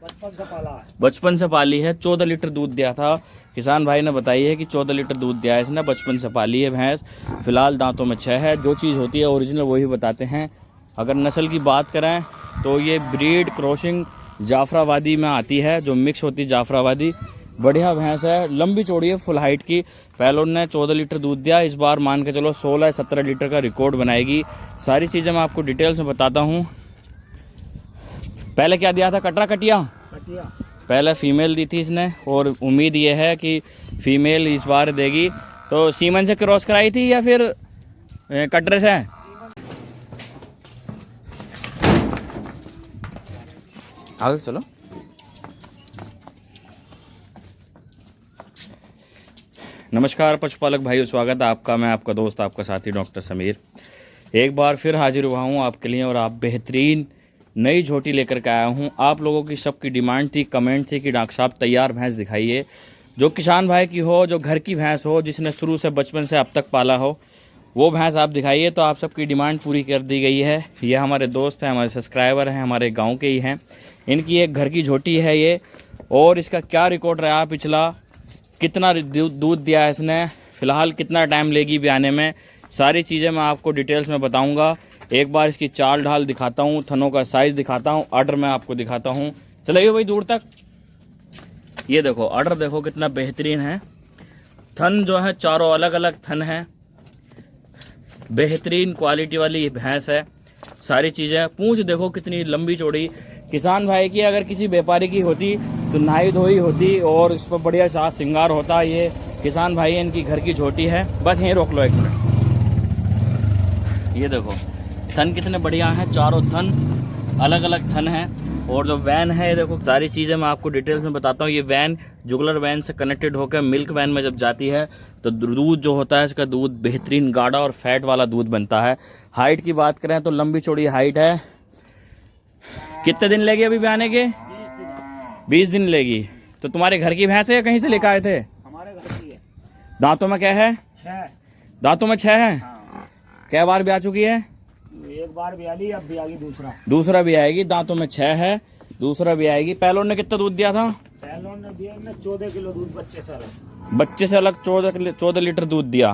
बचपन से पाली है। 14 लीटर दूध दिया था। किसान भाई ने बताई है कि 14 लीटर दूध दिया है इसने, बचपन से पाली है भैंस। फिलहाल दांतों में 6 है। जो चीज़ होती है ओरिजिनल वही बताते हैं। अगर नस्ल की बात करें तो ये ब्रीड क्रॉसिंग जाफराबादी में आती है, जो मिक्स होती है जाफराबादी। बढ़िया भैंस है, लंबी चौड़ी है, फुल हाइट की। पहलों ने 14 लीटर दूध दिया, इस बार मान के चलो 16-17 लीटर का रिकॉर्ड बनाएगी। सारी चीज़ें मैं आपको डिटेल्स में बताता हूँ। पहले क्या दिया था? कटरा कटिया पहले फीमेल दी थी इसने, और उम्मीद ये है कि फीमेल इस बार देगी। तो सीमन से क्रॉस कराई थी या फिर कटरे से? आगे चलो। नमस्कार पशुपालक भाइयों, स्वागत है आपका। मैं आपका दोस्त, आपका साथी डॉक्टर समीर एक बार फिर हाजिर हुआ हूँ आपके लिए, और आप बेहतरीन नई झोटी लेकर के आया हूँ। आप लोगों की सबकी डिमांड थी, कमेंट थी कि डॉक्टर साहब तैयार भैंस दिखाइए, जो किसान भाई की हो, जो घर की भैंस हो, जिसने शुरू से बचपन से अब तक पाला हो, वो भैंस आप दिखाइए। तो आप सबकी डिमांड पूरी कर दी गई है। ये हमारे दोस्त हैं, हमारे सब्सक्राइबर हैं, हमारे गाँव के ही हैं। इनकी एक घर की झोटी है ये, और इसका क्या रिकॉर्ड रहा पिछला, कितना दूध दिया है इसने, फ़िलहाल कितना टाइम लेगी ब्याने में, सारी चीज़ें मैं आपको डिटेल्स में बताऊंगा। एक बार इसकी चाल ढाल दिखाता हूँ, थनों का साइज़ दिखाता हूँ, ऑर्डर में आपको दिखाता हूँ। चलिए भाई दूर तक। ये देखो ऑर्डर, देखो कितना बेहतरीन है। थन जो है चारों अलग अलग थन है, बेहतरीन क्वालिटी वाली ये भैंस है। सारी चीज़ें, पूंछ देखो कितनी लंबी चौड़ी। किसान भाई की अगर किसी व्यापारी की होती तो नहाई धोई होती और इस पर बढ़िया सा श्रृंगार होता। ये किसान भाई इनकी घर की झोटी है। बस यहीं रोक लो एक मिनट। ये देखो थन कितने बढ़िया हैं, चारों थन अलग अलग थन हैं। और जो वैन है, ये देखो सारी चीज़ें मैं आपको डिटेल्स में बताता हूँ। ये वैन जुगलर वैन से कनेक्टेड होकर मिल्क वैन में जब जाती है तो दूध जो होता है, इसका दूध बेहतरीन गाढ़ा और फैट वाला दूध बनता है। हाइट की बात करें तो लंबी चौड़ी हाइट है। कितने दिन लेगी अभी ब्याने के? 20 दिन लेगी। तो तुम्हारे घर की भैंस है या कहीं से लेकर आए थे? हमारे घर की है। दांतों में क्या है? 6। दांतों में 6 है। हाँ। क्या बार ब्याह चुकी है? एक बार ब्याह ली, अब ब्याह दूसरा भी आएगी। दांतों में 6 है, दूसरा भी आएगी। पहलों ने कितना दूध दिया था? पहलों ने दिया 14 किलो दूध बच्चे से अलग 14 लीटर दूध दिया।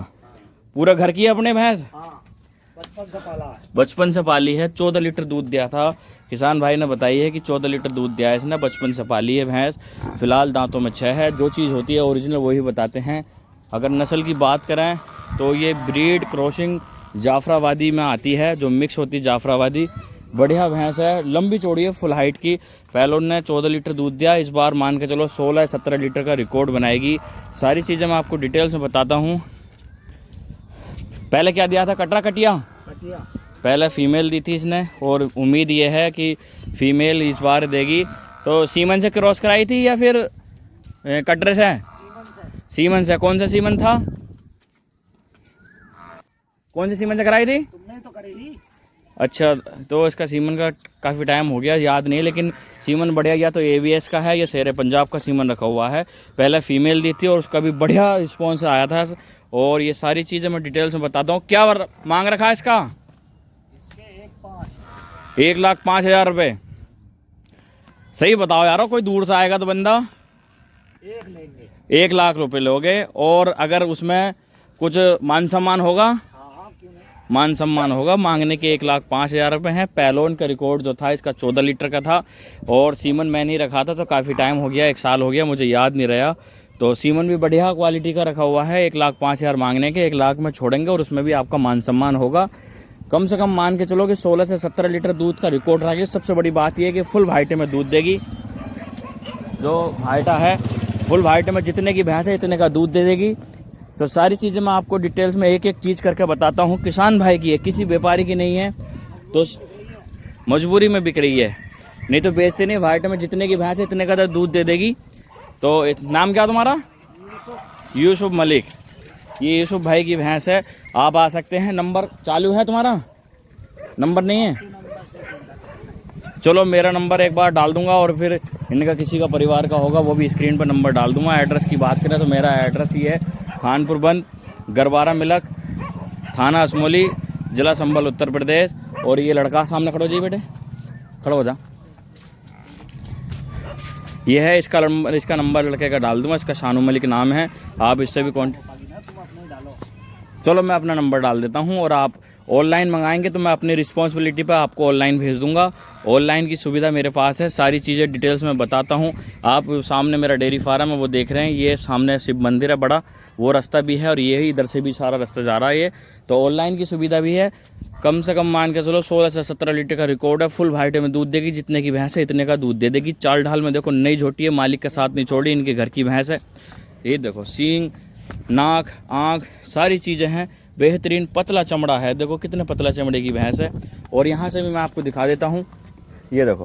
पूरा घर की है अपने भैंस? हाँ, बचपन से पाला है। बचपन से पाली है। 14 लीटर दूध दिया था। किसान भाई ने बताई है कि 14 लीटर दूध दिया है इसने, बचपन से पाली है भैंस। फिलहाल दांतों में 6 है। जो चीज़ होती है ओरिजिनल वही बताते हैं। अगर नस्ल की बात करें तो ये ब्रीड क्रॉसिंग जाफराबादी में आती है, जो मिक्स होती है जाफराबादी। बढ़िया भैंस है, लंबी चौड़ी है, फुल हाइट की। पहलों ने 14 लीटर दूध दिया, इस बार मान के चलो 16-17 लीटर का रिकॉर्ड बनाएगी। सारी चीज़ें मैं आपको डिटेल्स में बताता हूँ। पहले क्या दिया था? कटरा कटिया पहले फीमेल दी थी इसने, और उम्मीद ये है कि फीमेल इस बार देगी। तो सीमन से क्रॉस कराई थी या फिर कटरे से? सीमन से। कौन सा सीमन था? कौन सी सीमन से कराई थी? तुमने तो करेगी। अच्छा, तो इसका सीमन का काफ़ी टाइम हो गया, याद नहीं, लेकिन सीमन बढ़िया गया। तो AVS का है, ये शेर पंजाब का सीमन रखा हुआ है। पहले फीमेल दी थी और उसका भी बढ़िया रिस्पॉन्स आया था। और ये सारी चीज़ें मैं डिटेल्स में बताता हूँ। क्या मांग रखा है इसका? 1,05,000 रुपये। सही बताओ यारो, कोई दूर से आएगा तो बंदा 1 लाख रुपये लोगे। और अगर उसमें कुछ मान सम्मान होगा? मान सम्मान होगा। मांगने के 1,05,000 रुपये हैं। पहलोन का रिकॉर्ड जो था इसका 14 लीटर का था, और सीमन मैंने ही रखा था, तो काफ़ी टाइम हो गया, 1 साल हो गया, मुझे याद नहीं रहा। तो सीमन भी बढ़िया क्वालिटी का रखा हुआ है। 1,05,000 मांगने के, 1 लाख में छोड़ेंगे, और उसमें भी आपका मान सम्मान होगा। कम से कम मान के चलो कि 16 से 17 लीटर दूध का रिकॉर्ड रहेगी। सबसे बड़ी बात यह है कि फुल वाइट में दूध देगी। जो वाइटा है फुल वाइट में जितने की भैंस है इतने का दूध दे देगी। तो सारी चीज़ें मैं आपको डिटेल्स में एक एक चीज़ करके बताता हूँ। किसान भाई की है, किसी व्यापारी की नहीं है, तो मजबूरी में बिक रही है, नहीं तो बेचते नहीं। वाइट में जितने की भैंस है इतने का दूध दे देगी। तो नाम क्या तुम्हारा? यूसुफ मलिक। ये यूसुफ भाई की भैंस है। आप आ सकते हैं। नंबर चालू है तुम्हारा? नंबर नहीं है? चलो मेरा नंबर एक बार डाल दूंगा, और फिर इनका किसी का परिवार का होगा वो भी स्क्रीन पर नंबर डाल दूंगा। एड्रेस की बात करें तो मेरा एड्रेस ही है खानपुर बंद, गरबारा मिलक, थाना असमोली, जिला संभल, उत्तर प्रदेश। और ये लड़का सामने खड़ो जी बेटे, खड़ो हो जा। ये है इसका नंबर लड़के का डाल दूंगा, इसका शानू मलिक नाम है, आप इससे भी कॉन्टेक्ट। तुम अपने डालो। चलो मैं अपना नंबर डाल देता हूँ, और आप ऑनलाइन मंगाएंगे तो मैं अपनी रिस्पॉन्सिबिलिटी पर आपको ऑनलाइन भेज दूंगा। ऑनलाइन की सुविधा मेरे पास है, सारी चीज़ें डिटेल्स में बताता हूँ। आप सामने मेरा डेयरी फार्म है वो देख रहे हैं, ये सामने शिव मंदिर है बड़ा, वो रास्ता भी है, और ये ही इधर से भी सारा रास्ता जा रहा है ये। तो ऑनलाइन की सुविधा भी है। कम से कम मान के चलो 16 से 17 लीटर का रिकॉर्ड है। फुल वाइट में दूध देगी, जितने की भैंस है इतने का दूध दे देगी। चाल ढाल में देखो नई झोटी है, मालिक के साथ नहीं छोड़ी, इनके घर की भैंस है। ये देखो सींग, नाक, आँख सारी चीज़ें हैं, बेहतरीन पतला चमड़ा है, देखो कितने पतला चमड़े की भैंस है। और यहाँ से भी मैं आपको दिखा देता हूँ, ये देखो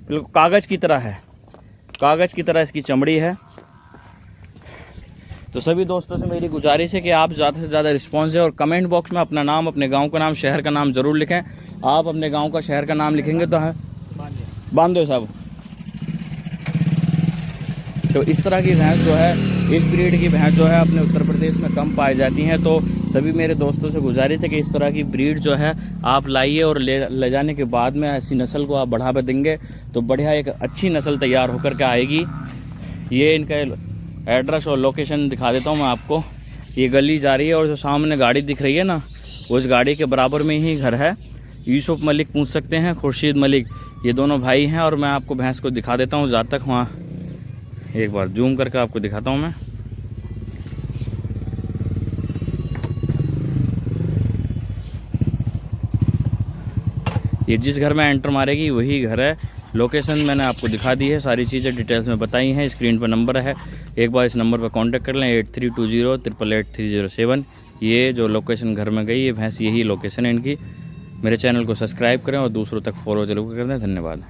बिल्कुल कागज़ की तरह है, कागज़ की तरह इसकी चमड़ी है। तो सभी दोस्तों से मेरी गुजारिश है कि आप ज़्यादा से ज़्यादा रिस्पॉन्स है, और कमेंट बॉक्स में अपना नाम, अपने गांव का नाम, शहर का नाम ज़रूर लिखें। आप अपने गांव का, शहर का नाम लिखेंगे तो है बांधो साहब। तो इस तरह की भैंस जो है, इस ब्रीड की भैंस जो है अपने उत्तर प्रदेश में कम पाई जाती हैं। तो सभी मेरे दोस्तों से गुजारिश है कि इस तरह की ब्रीड जो है आप लाइए, और ले जाने के बाद में ऐसी नस्ल को आप बढ़ावा देंगे तो बढ़िया एक अच्छी नस्ल तैयार होकर के आएगी। ये इनका एड्रेस और लोकेशन दिखा देता हूँ मैं आपको। ये गली जा रही है, और जो सामने गाड़ी दिख रही है ना, उस गाड़ी के बराबर में ही घर है। यूसुफ मलिक पूछ सकते हैं, खुर्शीद मलिक, ये दोनों भाई हैं। और मैं आपको भैंस को दिखा देता हूँ, जहाँ तक वहाँ एक बार जूम करके आपको दिखाता हूँ मैं। ये जिस घर में एंटर मारेगी वही घर है। लोकेशन मैंने आपको दिखा दी है, सारी चीज़ें डिटेल्स में बताई हैं। स्क्रीन पर नंबर है, एक बार इस नंबर पर कांटेक्ट कर लें, 8320888307। ये जो लोकेशन घर में गई ये भैंस, यही लोकेशन है इनकी। मेरे चैनल को सब्सक्राइब करें और दूसरों तक फॉलो जरूर कर दें। धन्यवाद।